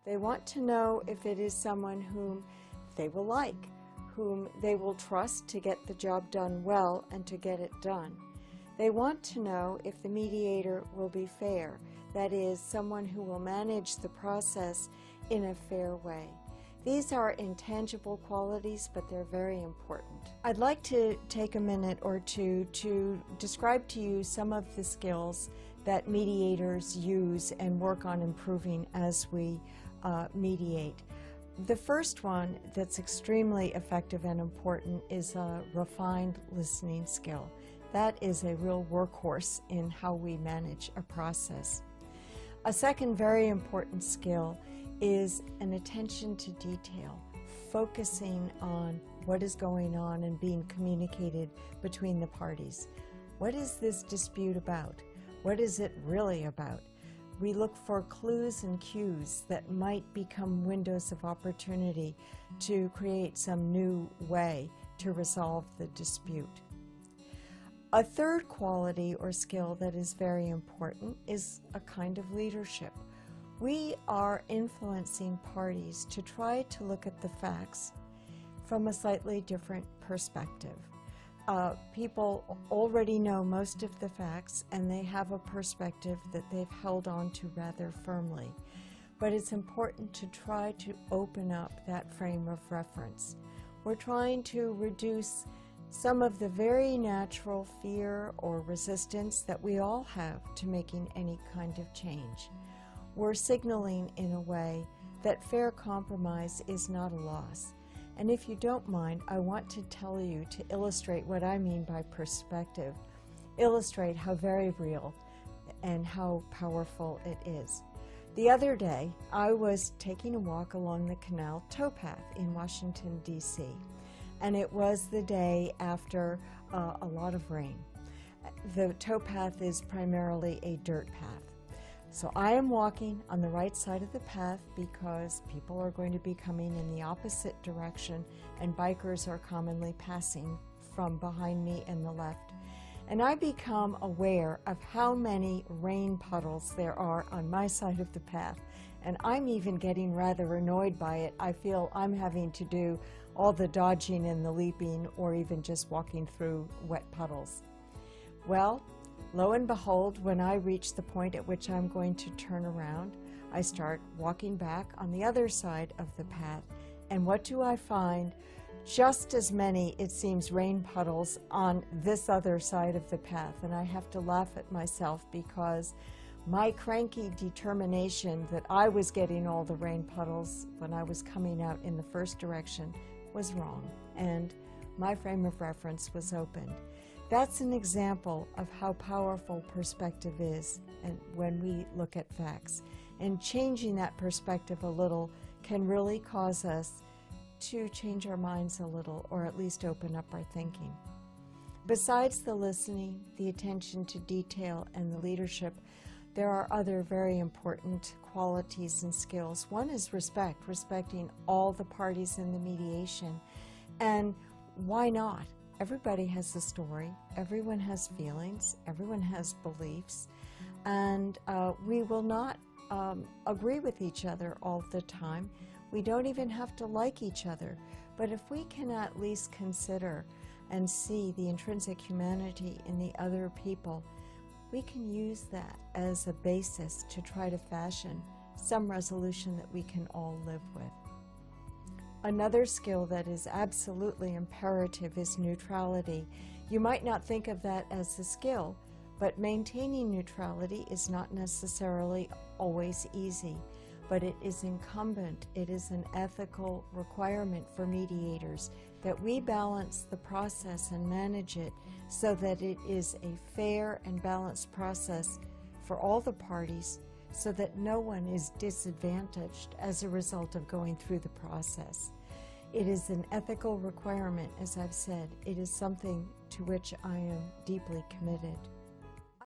They want to know if it is someone whom they will like, whom they will trust to get the job done well and to get it done. They want to know if the mediator will be fair, that is, someone who will manage the process in a fair way. These are intangible qualities, but they're very important. I'd like to take a minute or two to describe to you some of the skills that mediators use and work on improving as we mediate. The first one that's extremely effective and important is a refined listening skill. That is a real workhorse in how we manage a process. A second very important skill is an attention to detail, focusing on what is going on and being communicated between the parties. What is this dispute about? What is it really about? We look for clues and cues that might become windows of opportunity to create some new way to resolve the dispute. A third quality or skill that is very important is a kind of leadership. We are influencing parties to try to look at the facts from a slightly different perspective. People already know most of the facts and they have a perspective that they've held on to rather firmly. But it's important to try to open up that frame of reference. We're trying to reduce some of the very natural fear or resistance that we all have to making any kind of change. We're signaling in a way that fair compromise is not a loss. And if you don't mind, I want to tell you, to illustrate what I mean by perspective, illustrate how very real and how powerful it is. The other day, I was taking a walk along the canal towpath in Washington, D.C., and it was the day after a lot of rain. The towpath is primarily a dirt path. So I am walking on the right side of the path because people are going to be coming in the opposite direction and bikers are commonly passing from behind me in the left. And I become aware of how many rain puddles there are on my side of the path. And I'm even getting rather annoyed by it. I feel I'm having to do all the dodging and the leaping or even just walking through wet puddles. Well, lo and behold, when I reach the point at which I'm going to turn around, I start walking back on the other side of the path. And what do I find? Just as many, it seems, rain puddles on this other side of the path. And I have to laugh at myself because my cranky determination that I was getting all the rain puddles when I was coming out in the first direction was wrong. And my frame of reference was opened. That's an example of how powerful perspective is and when we look at facts. And changing that perspective a little can really cause us to change our minds a little, or at least open up our thinking. Besides the listening, the attention to detail, and the leadership, there are other very important qualities and skills. One is respect, respecting all the parties in the mediation. And why not? Everybody has a story, everyone has feelings, everyone has beliefs, and we will not agree with each other all the time. We don't even have to like each other, but if we can at least consider and see the intrinsic humanity in the other people, we can use that as a basis to try to fashion some resolution that we can all live with. Another skill that is absolutely imperative is neutrality. You might not think of that as a skill, but maintaining neutrality is not necessarily always easy, but it is incumbent, it is an ethical requirement for mediators that we balance the process and manage it so that it is a fair and balanced process for all the parties, so that no one is disadvantaged as a result of going through the process. It is an ethical requirement, as I've said. It is something to which I am deeply committed.